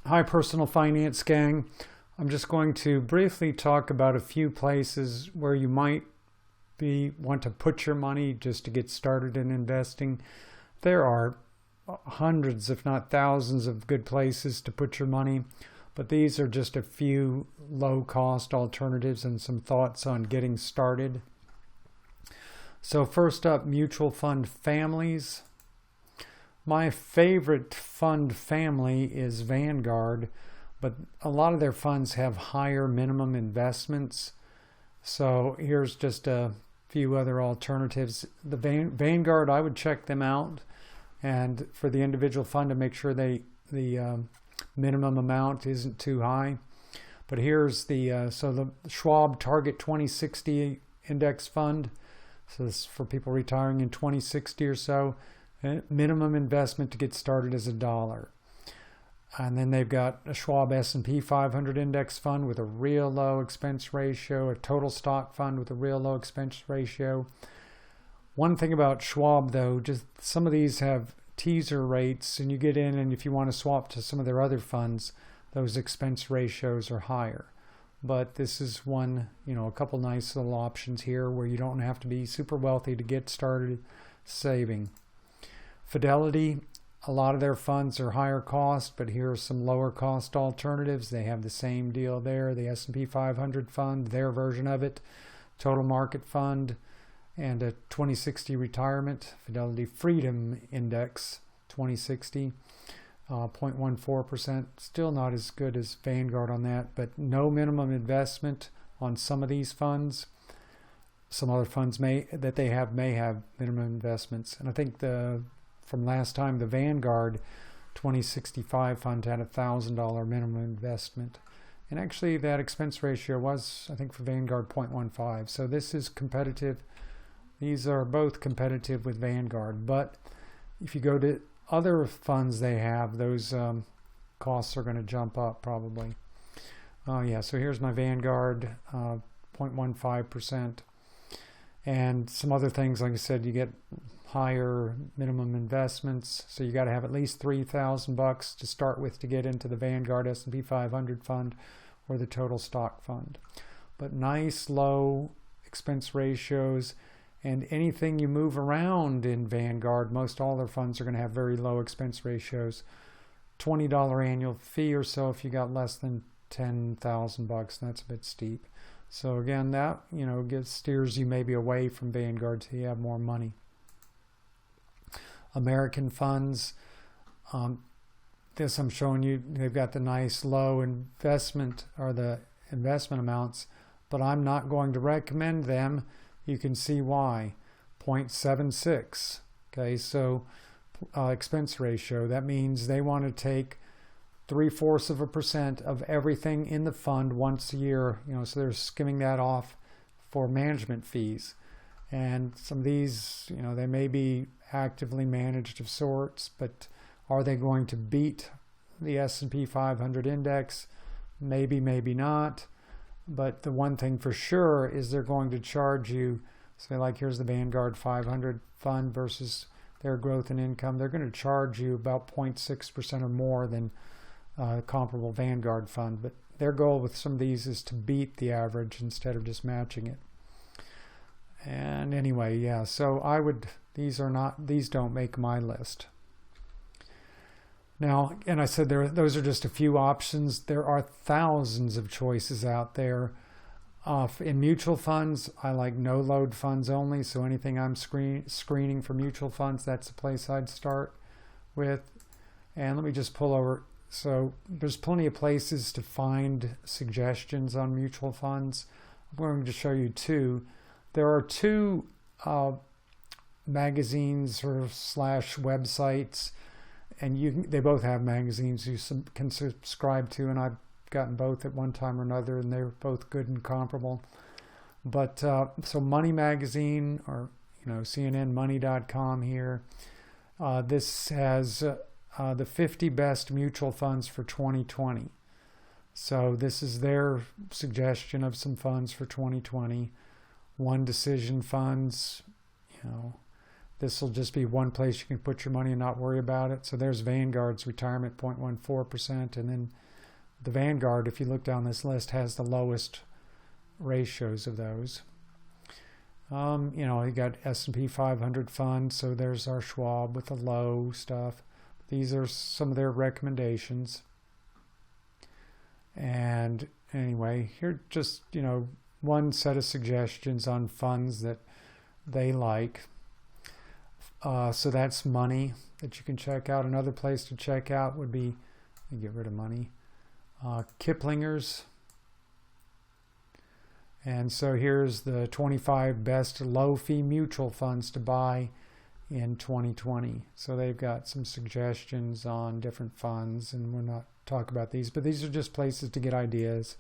Hi, Personal Finance Gang. I'm just going to briefly talk about a few places where you might want to put your money just to get started in investing. There are hundreds, if not thousands, of good places to put your money, but these are just a few low-cost alternatives and some thoughts on getting started. So first up, mutual fund families. My favorite fund family is Vanguard, but a lot of their funds have higher minimum investments. So here's just a few other alternatives. The Vanguard, I would check them out, and for the individual fund to make sure the minimum amount isn't too high. But here's the Schwab Target 2060 Index Fund. So this is for people retiring in 2060 or so. Minimum investment to get started is $1. And then they've got a Schwab S&P 500 index fund with a real low expense ratio, a total stock fund with a real low expense ratio. One thing about Schwab though, just some of these have teaser rates, and you get in, and if you want to swap to some of their other funds, those expense ratios are higher. But this is one, a couple nice little options here where you don't have to be super wealthy to get started saving. Fidelity, a lot of their funds are higher cost, but here are some lower cost alternatives. They have the same deal there. The S&P 500 fund, their version of it, total market fund, and a 2060 retirement. Fidelity Freedom Index 2060, 0.14%. Still not as good as Vanguard on that, but no minimum investment on some of these funds. Some other funds may have minimum investments. And I think from last time, the Vanguard 2065 fund had a $1,000 minimum investment. And actually that expense ratio was, I think for Vanguard, 0.15. So this is competitive. These are both competitive with Vanguard. But if you go to other funds they have, those costs are going to jump up probably. So here's my Vanguard, 0.15%. And some other things, like I said, you get higher minimum investments, so you got to have at least $3,000 to start with to get into the Vanguard S&P 500 fund or the total stock fund. But nice low expense ratios, and anything you move around in Vanguard, most all their funds are going to have very low expense ratios. $20 annual fee or so if you got less than $10,000. That's a bit steep. So again, that steers you maybe away from Vanguard so you have more money. American funds, this I'm showing you, they've got the nice low investment or the investment amounts, but I'm not going to recommend them. You can see why. 0.76. Okay, so expense ratio, that means they want to take 0.75% of everything in the fund once a year, so they're skimming that off for management fees. And some of these, they may be actively managed of sorts, but are they going to beat the S&P 500 index? Maybe, maybe not. But the one thing for sure is they're going to charge you, say like here's the Vanguard 500 fund versus their growth and income. They're going to charge you about 0.6% or more than a comparable Vanguard fund. But their goal with some of these is to beat the average instead of just matching it. And anyway, so these don't make my list. Now, and I said those are just a few options. There are thousands of choices out there. In mutual funds, I like no load funds only. So anything I'm screening for mutual funds, that's the place I'd start with. And let me just pull over. So there's plenty of places to find suggestions on mutual funds. I'm going to show you two. There are two magazines or / websites, and they both have magazines you can subscribe to, and I've gotten both at one time or another, and they're both good and comparable. But so Money Magazine or CNNmoney.com here. This has the 50 best mutual funds for 2020. So this is their suggestion of some funds for 2020. One Decision funds, this will just be one place you can put your money and not worry about it. So there's Vanguard's retirement, 0.14%. And then the Vanguard, if you look down this list, has the lowest ratios of those. You got S&P 500 funds. So there's our Schwab with the low stuff. These are some of their recommendations. And anyway, here just, one set of suggestions on funds that they like. So that's money that you can check out. Another place to check out would be, get rid of money, Kiplinger's. And so here's the 25 best low-fee mutual funds to buy in 2020. So they've got some suggestions on different funds, and we'll not talk about these, but these are just places to get ideas.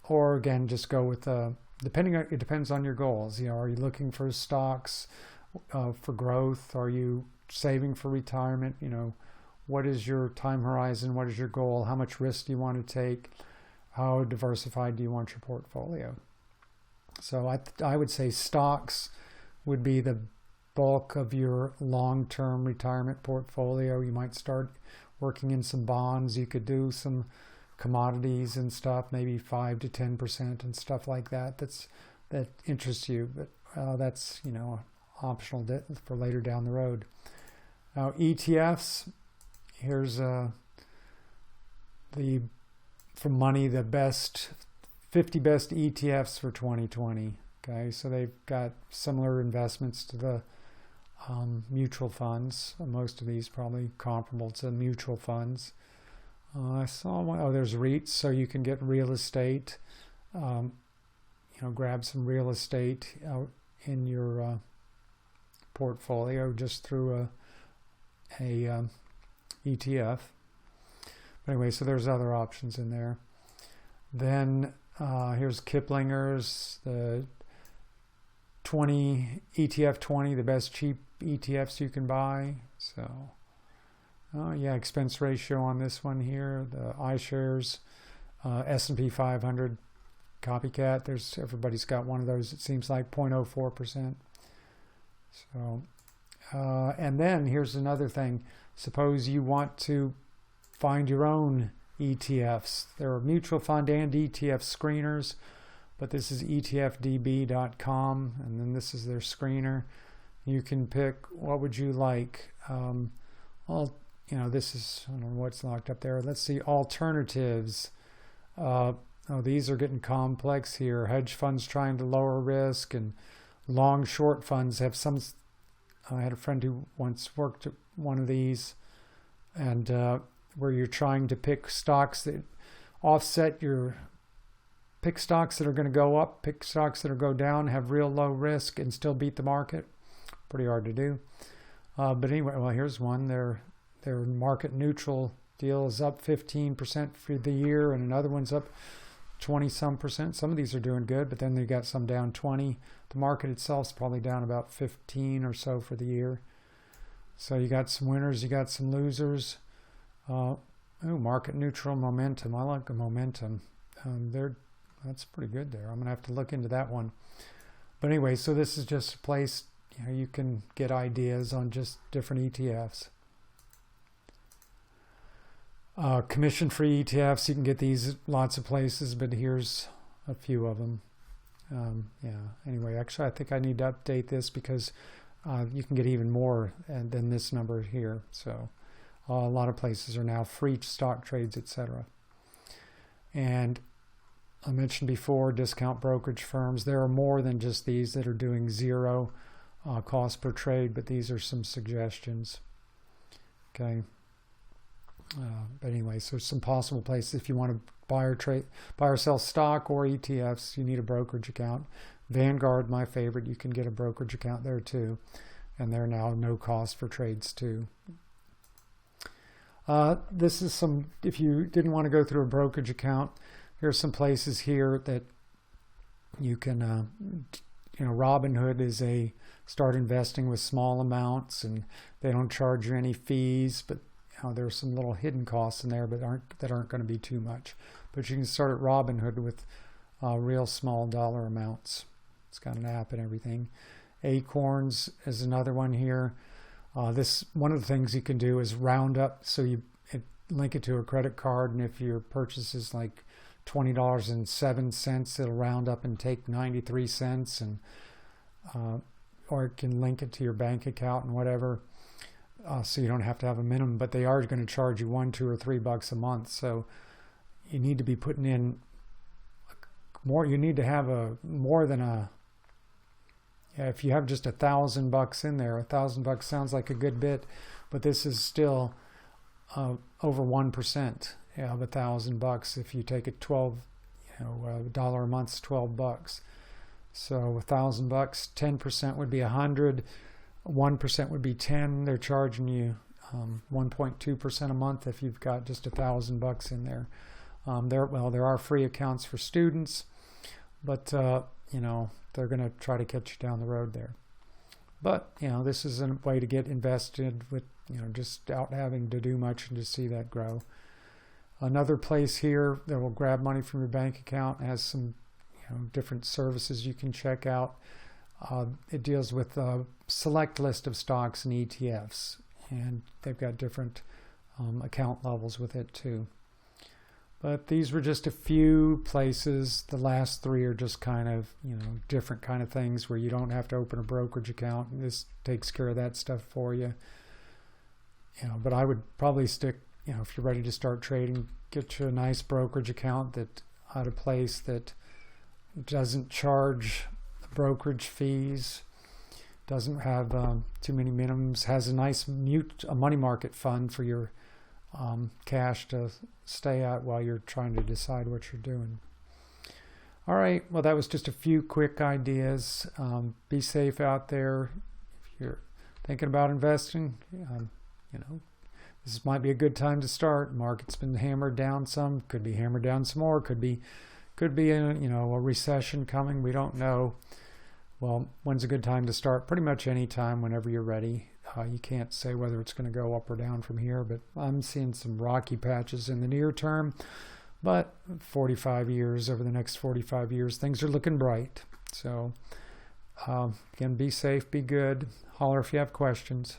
Or again, just go with it depends on your goals. Are you looking for stocks for growth? Are you saving for retirement? What is your time horizon? What is your goal? How much risk do you want to take? How diversified do you want your portfolio? So I would say stocks would be the bulk of your long-term retirement portfolio. You might start working in some bonds. You could do some commodities and stuff, maybe 5 to 10% and stuff like that. That interests you, but that's optional for later down the road. Now ETFs. Here's from Money, the 50 best ETFs for 2020. Okay, so they've got similar investments to the mutual funds. Most of these probably comparable to mutual funds. I saw one. There's REITs, so you can get real estate. Grab some real estate in your portfolio just through a ETF. But anyway, so there's other options in there. Then here's Kiplinger's, the ETF 20, the best cheap ETFs you can buy. So, expense ratio on this one here. The iShares, S&P 500 copycat. Everybody's got one of those. It seems like 0.04%. So, and then here's another thing. Suppose you want to find your own ETFs. There are mutual fund and ETF screeners, but this is etfdb.com, and then this is their screener. You can pick what would you like. This is, I don't know what's locked up there. Let's see, alternatives. These are getting complex here. Hedge funds trying to lower risk, and long short funds have some. I had a friend who once worked at one of these, and where you're trying to pick stocks that offset pick stocks that are going to go up, pick stocks that are go down, have real low risk, and still beat the market. Pretty hard to do. But anyway, here's one. Their market neutral deal is up 15% for the year, and another one's up 20-some%. Some of these are doing good, but then they got some down 20. The market itself is probably down about 15 or so for the year. So you got some winners, you got some losers. Market neutral momentum. I like the momentum. That's pretty good there. I'm going to have to look into that one. But anyway, so this is just a place you can get ideas on just different ETFs. Commission-free ETFs, you can get these lots of places, but here's a few of them. Anyway, actually, I think I need to update this because you can get even more than this number here. So a lot of places are now free stock trades, etc. And I mentioned before, discount brokerage firms. There are more than just these that are doing zero cost per trade, but these are some suggestions. Okay. But anyway, so some possible places if you want to buy or sell stock or ETFs, you need a brokerage account. Vanguard, my favorite, you can get a brokerage account there too, and they're now no cost for trades too. This is some, if you didn't want to go through a brokerage account, here's some places here that you can, Robinhood is start investing with small amounts, and they don't charge you any fees, but there's some little hidden costs in there, but that aren't going to be too much. But you can start at Robinhood with real small dollar amounts. It's got an app and everything. Acorns is another one here. This one of the things you can do is round up, so link it to a credit card, and if your purchase is like $20.07, it'll round up and take 93 cents, and or it can link it to your bank account and whatever, so you don't have to have a minimum. But they are going to charge you $1, $2, or $3 a month, so you need to be putting in more. You need to have more than a. If you have just $1,000 in there, $1,000 sounds like a good bit, but this is still over 1% of $1,000. If you take it $12, a month is $12. So $1,000, 10% would be 100, 1% would be 10. They're charging you 1.2% a month if you've got just $1,000 in there. There are free accounts for students, but they're going to try to catch you down the road there. But this is a way to get invested with just out having to do much and to see that grow. Another place here that will grab money from your bank account has some different services you can check out. It deals with a select list of stocks and ETFs, and they've got different account levels with it too. But these were just a few places. The last three are just kind of, different kind of things where you don't have to open a brokerage account. This takes care of that stuff for you. But I would probably stick, if you're ready to start trading, get you a nice brokerage account that at a place that doesn't charge brokerage fees, doesn't have too many minimums, has a nice money market fund for your cash to stay at while you're trying to decide what you're doing. All right, well, that was just a few quick ideas. Be safe out there. If you're thinking about investing, this might be a good time to start. Market's been hammered down some, could be hammered down some more, could be a recession coming. We don't know. Well, when's a good time to start? Pretty much any time, whenever you're ready. You can't say whether it's going to go up or down from here, but I'm seeing some rocky patches in the near term. But over the next 45 years, things are looking bright. So, again, be safe, be good. Holler if you have questions.